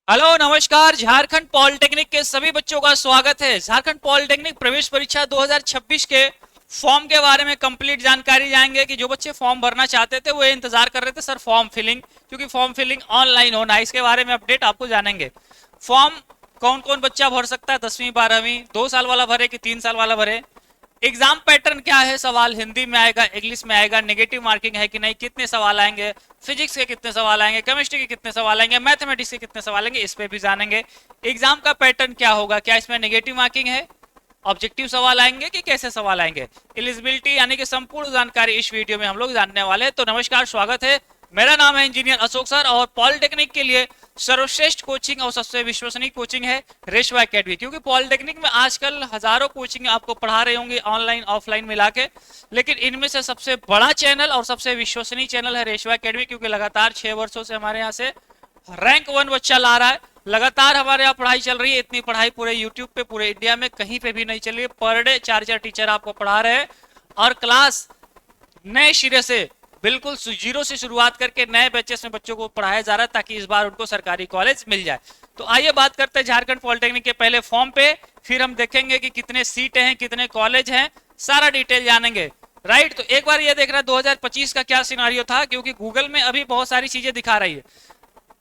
Hello नमस्कार। Jharkhand polytechnic के सभी बच्चों का स्वागत है। झारखंड पॉलिटेक्निक प्रवेश परीक्षा 2026 के फॉर्म के बारे में कंप्लीट जानकारी जानेंगे कि जो बच्चे फॉर्म भरना चाहते थे वो इंतजार कर रहे थे सर फॉर्म फिलिंग, क्योंकि फॉर्म फिलिंग ऑनलाइन होना है, इसके बारे में अपडेट आपको जानेंगे। फॉर्म कौन कौन बच्चा भर सकता है, 10वीं 12वीं, 2 साल वाला भरे कि 3 साल वाला भरे। एग्जाम पैटर्न क्या है, सवाल हिंदी में आएगा, इंग्लिश में आएगा, नेगेटिव मार्किंग है कि नहीं, कितने सवाल आएंगे, फिजिक्स के कितने सवाल आएंगे, केमिस्ट्री के कितने सवाल आएंगे, मैथमेटिक्स के कितने सवाल आएंगे, इस पे भी जानेंगे। एग्जाम का पैटर्न क्या होगा, क्या इसमें नेगेटिव मार्किंग है, ऑब्जेक्टिव सवाल आएंगे कि कैसे सवाल आएंगे, एलिजिबिलिटी यानी कि संपूर्ण जानकारी इस वीडियो में हम लोग जानने वाले हैं। तो नमस्कार, स्वागत है। मेरा नाम है इंजीनियर अशोक सर और पॉलिटेक्निक के लिए सर्वश्रेष्ठ कोचिंग और सबसे विश्वसनीय कोचिंग है रेशवा एकेडमी, क्योंकि पॉलिटेक्निक में आजकल हजारों कोचिंग आपको पढ़ा रहे होंगे ऑनलाइन ऑफलाइन मिला के, लेकिन इनमें से सबसे बड़ा चैनल और सबसे विश्वसनीय चैनल है रेशवा एकेडमी, क्योंकि लगातार 6 वर्षों से हमारे यहाँ से रैंक 1 बच्चा ला रहा है। लगातार हमारे यहाँ पढ़ाई चल रही है, इतनी पढ़ाई पूरे यूट्यूब पे पूरे इंडिया में कहीं पे भी नहीं चल रही है। पर डे 4 टीचर आपको पढ़ा रहे हैं और क्लास नए सिरे से बिल्कुल जीरो से शुरुआत करके नए बैचेस में बच्चों को पढ़ाया जा रहा है, ताकि इस बार उनको सरकारी कॉलेज मिल जाए। तो आइए बात करते हैं झारखंड पॉलिटेक्निक के पहले फॉर्म पे, फिर हम देखेंगे कि कितने सीटें हैं, कितने कॉलेज हैं, सारा डिटेल जानेंगे। राइट, तो एक बार ये देखना 2025 का क्या सिनारियो था, क्योंकि गूगल में अभी बहुत सारी चीजें दिखा रही है।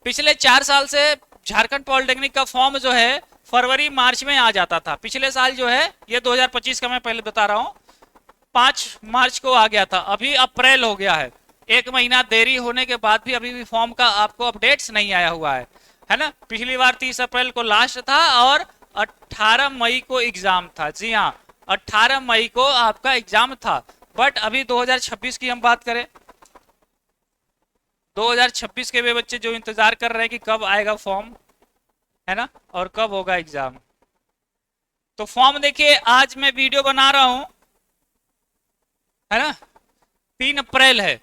पिछले 4 साल से झारखंड पॉलिटेक्निक का फॉर्म जो है फरवरी मार्च में आ जाता था। पिछले साल जो है ये 2025 का मैं पहले बता रहा हूँ, 5 मार्च को आ गया था, अभी अप्रैल हो गया है। 1 महीना देरी होने के बाद भी अभी भी फॉर्म का आपको अपडेट्स नहीं आया हुआ है ना। पिछली बार 30 अप्रैल को लास्ट था और 18 मई को एग्जाम था। जी हाँ, 18 मई को आपका एग्जाम था। बट अभी 2026 की हम बात करें, 2026 के वे बच्चे जो इंतजार कर रहे हैं कि कब आएगा फॉर्म, है ना, और कब होगा एग्जाम। तो फॉर्म देखिए, आज मैं वीडियो बना रहा हूं, है ना, 3 अप्रैल है,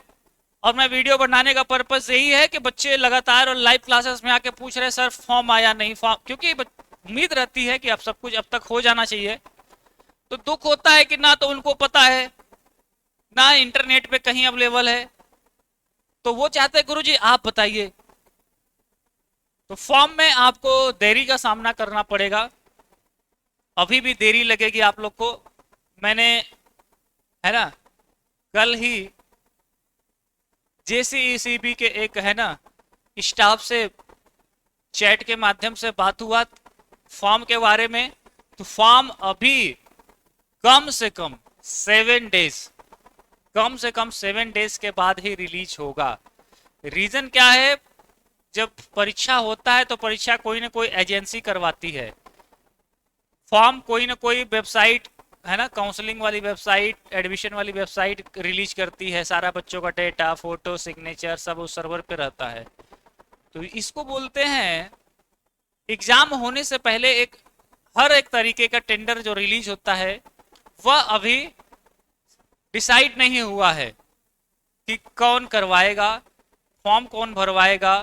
और मैं वीडियो बनाने का पर्पस यही है कि बच्चे लगातार और लाइव क्लासेस में आके पूछ रहे सर फॉर्म आया नहीं, फॉर्म, क्योंकि उम्मीद रहती है कि अब सब कुछ अब तक हो जाना चाहिए। तो दुख होता है कि ना तो उनको पता है, ना इंटरनेट पे कहीं अवेलेबल है, तो वो चाहते हैं गुरुजी आप बताइए। तो फॉर्म में आपको देरी का सामना करना पड़ेगा, अभी भी देरी लगेगी आप लोग को। मैंने, है ना, कल ही जेसीईसीबी के एक, है ना, स्टाफ से चैट के माध्यम से बात हुआ फॉर्म के बारे में। तो फॉर्म अभी कम से कम 7 डेज, कम से कम 7 डेज के बाद ही रिलीज होगा। रीजन क्या है, जब परीक्षा होता है तो परीक्षा कोई ना कोई एजेंसी करवाती है, फॉर्म कोई ना कोई वेबसाइट, है ना, काउंसलिंग वाली वेबसाइट, एडमिशन वाली वेबसाइट रिलीज करती है, सारा बच्चों का डेटा, फोटो, सिग्नेचर सब उस सर्वर पे रहता है। तो इसको बोलते हैं, एग्जाम होने से पहले एक हर एक तरीके का टेंडर जो रिलीज होता है वह अभी डिसाइड नहीं हुआ है कि कौन करवाएगा, फॉर्म कौन भरवाएगा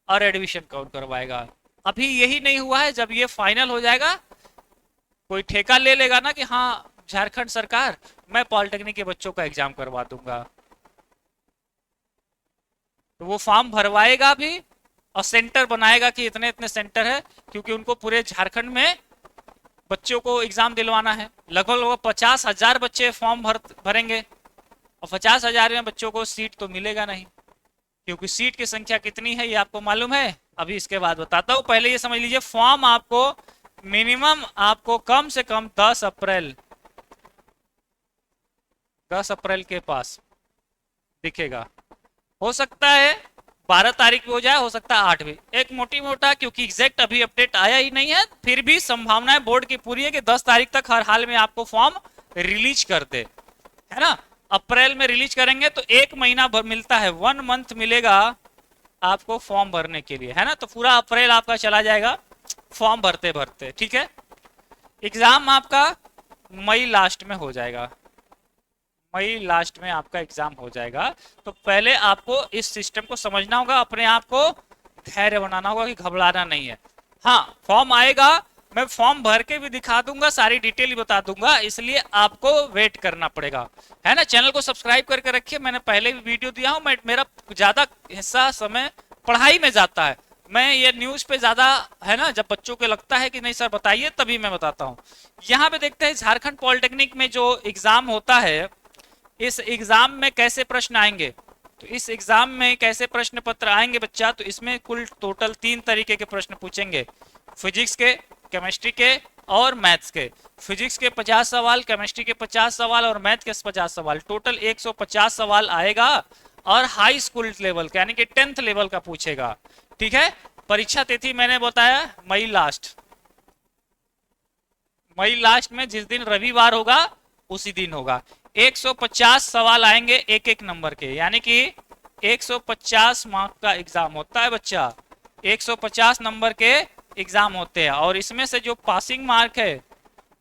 और एडमिशन कौन करवाएगा। अभी यही नहीं हुआ है। जब ये फाइनल हो जाएगा, कोई ठेका ले लेगा ना कि हाँ झारखंड सरकार, मैं पॉलिटेक्निक के बच्चों का एग्जाम करवा दूंगा, तो वो फॉर्म भरवाएगा भी और सेंटर बनाएगा कि इतने इतने सेंटर है, क्योंकि उनको पूरे झारखंड में बच्चों को एग्जाम दिलवाना है। लगभग लगभग 50,000 बच्चे फॉर्म भरेंगे, और 50,000 में बच्चों को सीट तो मिलेगा नहीं, क्योंकि सीट की संख्या कितनी है ये आपको मालूम है, अभी इसके बाद बताता हूँ। पहले ये समझ लीजिए, फॉर्म आपको मिनिमम आपको कम से कम 10 अप्रैल के पास दिखेगा। हो सकता है 12 तारीख भी हो जाए, हो सकता है 8 भी, एक मोटी मोटा, क्योंकि एग्जैक्ट अभी अपडेट आया ही नहीं है। फिर भी संभावनाएं बोर्ड की पूरी है कि 10 तारीख तक हर हाल में आपको फॉर्म रिलीज कर दे, है ना। अप्रैल में रिलीज करेंगे तो 1 महीना मिलता है, 1 मंथ मिलेगा आपको फॉर्म भरने के लिए, है ना। तो पूरा अप्रैल आपका चला जाएगा फॉर्म भरते भरते, ठीक है। एग्जाम आपका मई लास्ट में हो जाएगा, मई लास्ट में आपका एग्जाम हो जाएगा। तो पहले आपको इस सिस्टम को समझना होगा, अपने आप को धैर्य बनाना होगा कि घबराना नहीं है। हाँ, फॉर्म आएगा, मैं फॉर्म भर के भी दिखा दूंगा, सारी डिटेल ही बता दूंगा, इसलिए आपको वेट करना पड़ेगा, है ना। चैनल को सब्सक्राइब करके रखिए, मैंने पहले भी वीडियो दिया हूं, मेरा ज्यादा हिस्सा समय पढ़ाई में जाता है, मैं ये न्यूज पे ज्यादा है ना, जब बच्चों को लगता है कि नहीं सर बताइए तभी मैं बताता हूँ। यहाँ पे देखते हैं झारखंड पॉलिटेक्निक में जो एग्जाम होता है, इस एग्जाम में कैसे प्रश्न आएंगे। तो इस एग्जाम में कैसे प्रश्न पत्र आएंगे बच्चा, तो इसमें कुल टोटल 3 तरीके के प्रश्न पूछेंगे, फिजिक्स के, केमिस्ट्री के और मैथ्स के। फिजिक्स के 50 सवाल, केमिस्ट्री के 50 सवाल और मैथ के 50 सवाल, टोटल 150 सवाल आएगा। और हाई स्कूल लेवल का यानी कि 10th लेवल का पूछेगा। ठीक है, परीक्षा तिथि मैंने बताया मई लास्ट, मई लास्ट में जिस दिन रविवार होगा उसी दिन होगा। 150 सवाल आएंगे एक एक नंबर के, यानी कि 150 मार्क का एग्जाम होता है बच्चा, 150 नंबर के एग्जाम होते हैं। और इसमें से जो पासिंग मार्क है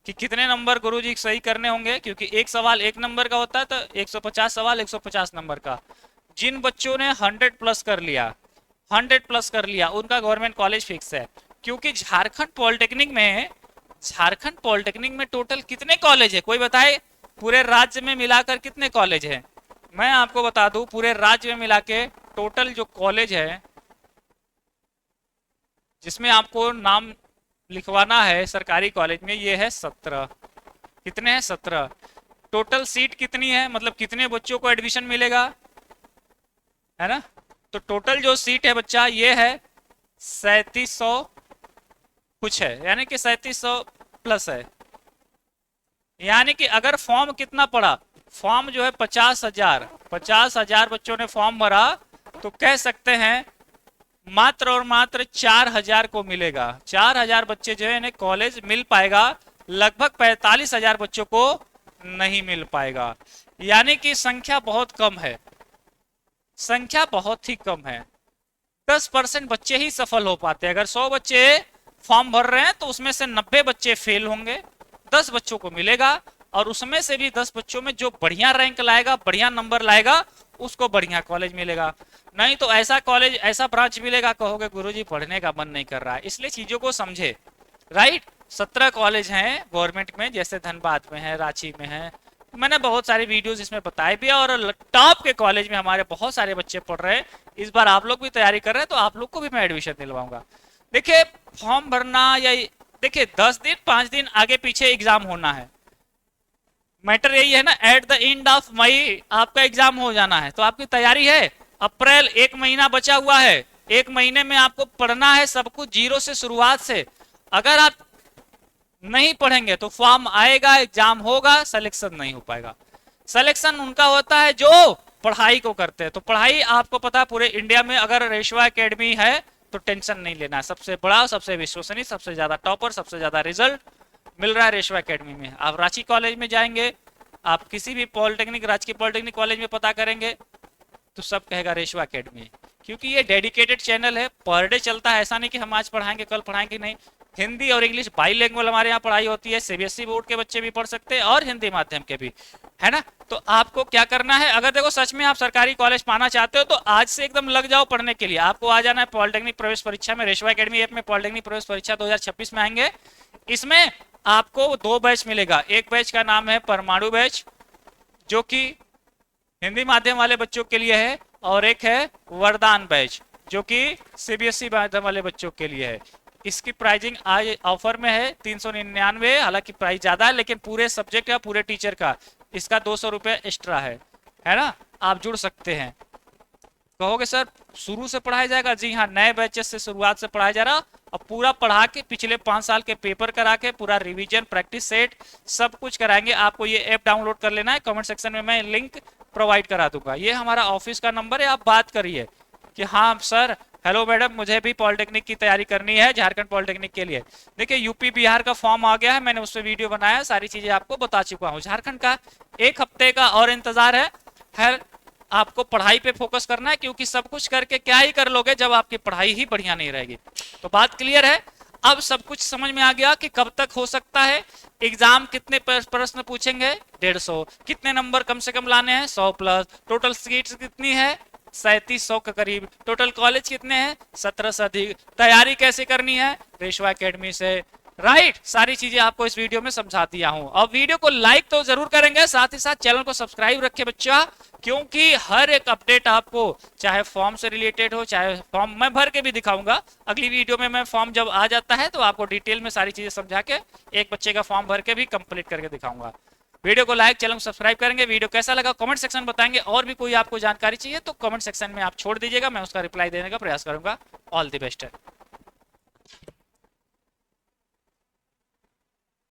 कि कितने नंबर गुरुजी सही करने होंगे, क्योंकि एक सवाल 1 नंबर का होता है, तो 150 सवाल 150 नंबर का। जिन बच्चों ने 100 प्लस कर लिया, 100 प्लस कर लिया, उनका गवर्नमेंट कॉलेज फिक्स है। क्योंकि झारखंड पॉलिटेक्निक में टोटल कितने कॉलेज है कोई बताए, पूरे राज्य में मिलाकर कितने कॉलेज है। मैं आपको बता दूं पूरे राज्य में मिला के टोटल जो कॉलेज है जिसमें आपको नाम लिखवाना है सरकारी कॉलेज में, ये है 17। कितने हैं? 17। टोटल सीट कितनी है, मतलब कितने बच्चों को एडमिशन मिलेगा, है ना। तो टोटल जो सीट है बच्चा ये है 3700 कुछ है, यानी कि 3700 प्लस है। यानी कि अगर फॉर्म कितना पड़ा, फॉर्म जो है 50,000 बच्चों ने फॉर्म भरा, तो कह सकते हैं मात्र और मात्र 4000 को मिलेगा। 4000 बच्चे जो है इन्हें कॉलेज मिल पाएगा, लगभग 45,000 बच्चों को नहीं मिल पाएगा। यानी कि संख्या बहुत कम है, संख्या बहुत ही कम है। 10% बच्चे ही सफल हो पाते हैं। अगर 100 बच्चे फॉर्म भर रहे हैं तो उसमें से 90 बच्चे फेल होंगे, 10 बच्चों को मिलेगा। और उसमें से भी 10 बच्चों में जो बढ़िया रैंक लाएगा, बढ़िया नंबर लाएगा, उसको बढ़िया कॉलेज मिलेगा। नहीं तो ऐसा कॉलेज, ऐसा ब्रांच मिलेगा, कहोगे गुरुजी पढ़ने का मन नहीं कर रहा है। इसलिए चीजों को समझे, राइट। 17 कॉलेज हैं गवर्नमेंट में, जैसे धनबाद में है, रांची में है, मैंने बहुत सारे वीडियोस इसमें बताए भी। और टॉप के कॉलेज में हमारे बहुत सारे बच्चे पढ़ रहे हैं। इस बार आप लोग भी तैयारी कर रहे हैं, तो आप लोग को भी मैं एडमिशन दिलवाऊंगा। देखिए फॉर्म भरना, या देखिए 10 दिन 5 दिन आगे पीछे एग्जाम होना है, मैटर यही है ना। At the end of May आपका एग्जाम हो जाना है, तो आपकी तैयारी है। अप्रैल 1 महीना बचा हुआ है, 1 महीने में आपको पढ़ना है सब कुछ जीरो से, शुरुआत से। अगर आप नहीं पढ़ेंगे तो फॉर्म आएगा, एग्जाम होगा, सिलेक्शन नहीं हो पाएगा। सिलेक्शन उनका होता है जो पढ़ाई को करते हैं। तो पढ़ाई आपको पता है पूरे इंडिया में अगर रेशवा एकेडमी है तो टेंशन नहीं लेना है। सबसे बड़ा, सबसे विश्वसनीय, सबसे ज्यादा टॉपर, सबसे ज्यादा रिजल्ट मिल रहा है रेशवा एकेडमी में। आप रांची कॉलेज में जाएंगे, आप किसी भी पॉलिटेक्निक, राजकीय पॉलिटेक्निक कॉलेज में पता करेंगे तो सब कहेगा रेशवा एकेडमी, क्योंकि ये डेडिकेटेड चैनल है, पर डे चलता है। ऐसा नहीं कि हम आज पढ़ाएंगे कल पढ़ाएंगे, नहीं। हिंदी और इंग्लिश बाईलिंगुअल हमारे यहाँ पढ़ाई होती है। सीबीएसई बोर्ड के बच्चे भी पढ़ सकते हैं और हिंदी माध्यम के भी, है ना। तो आपको क्या करना है, अगर देखो सच में आप सरकारी कॉलेज पाना चाहते हो तो आज से एकदम लग जाओ पढ़ने के लिए। आपको आ जाना है पॉलिटेक्निक प्रवेश परीक्षा में। रेशवा एकेडमी ऐप में पॉलिटेक्निक प्रवेश परीक्षा 2026 में आएंगे। इसमें आपको 2 बैच मिलेगा। एक बैच का नाम है परमाणु बैच, जो कि हिंदी माध्यम वाले बच्चों के लिए है, और एक है वरदान बैच, जो कि सीबीएसई माध्यम वाले बच्चों के लिए है। इसकी प्राइसिंग आज ऑफर में है 399, हालांकि प्राइस ज्यादा है, लेकिन पूरे सब्जेक्ट का, पूरे टीचर का इसका 200 रुपये एक्स्ट्रा है ना। आप जुड़ सकते हैं। कहोगे सर शुरू से पढ़ाया जाएगा? जी हाँ, नए बैचेस से शुरुआत से पढ़ाया जा रहा, और पूरा पढ़ा के पिछले 5 साल के पेपर करा के पूरा रिवीजन, प्रैक्टिस सेट सब कुछ कराएंगे। आपको ये ऐप डाउनलोड कर लेना है, कमेंट सेक्शन में मैं लिंक प्रोवाइड करा दूंगा। ये हमारा ऑफिस का नंबर है, आप बात करिए कि हाँ सर, हेलो मैडम, मुझे भी पॉलिटेक्निक की तैयारी करनी है, झारखंड पॉलिटेक्निक के लिए। देखिए यूपी बिहार का फॉर्म आ गया है, मैंने उस पर वीडियो बनाया, सारी चीजें आपको बता चुका हूँ। झारखंड का 1 हफ्ते का और इंतजार है। आपको पढ़ाई पे फोकस करना है, क्योंकि सब कुछ करके क्या ही कर लोगे जब आपकी पढ़ाई ही बढ़िया नहीं रहेगी। तो बात क्लियर है, अब सब कुछ समझ में आ गया कि कब तक हो सकता है एग्जाम, कितने प्रश्न पूछेंगे, 150, कितने नंबर कम से कम लाने हैं, 100 प्लस, टोटल सीट्स कितनी है, 3700 के करीब, टोटल कॉलेज कितने हैं, 17 से अधिक। तैयारी कैसे करनी है, रेशवा एकेडमी से, राइट, सारी चीजें आपको इस वीडियो में समझा दिया हूं। अब वीडियो को लाइक तो जरूर करेंगे, साथ ही साथ चैनल को सब्सक्राइब रखे बच्चा, क्योंकि हर एक अपडेट आपको, चाहे फॉर्म से रिलेटेड हो, चाहे फॉर्म मैं भर के भी दिखाऊंगा अगली वीडियो में। मैं फॉर्म जब आ जाता है तो आपको डिटेल में सारी चीजें समझा के एक बच्चे का फॉर्म भर के भी कंप्लीट करके दिखाऊंगा। वीडियो को लाइक, चैनल को सब्सक्राइब करेंगे। वीडियो कैसा लगा कमेंट सेक्शन में बताएंगे, और भी कोई आपको जानकारी चाहिए तो कमेंट सेक्शन में आप छोड़ दीजिएगा, मैं उसका रिप्लाई देने का प्रयास करूंगा। ऑल द बेस्ट है।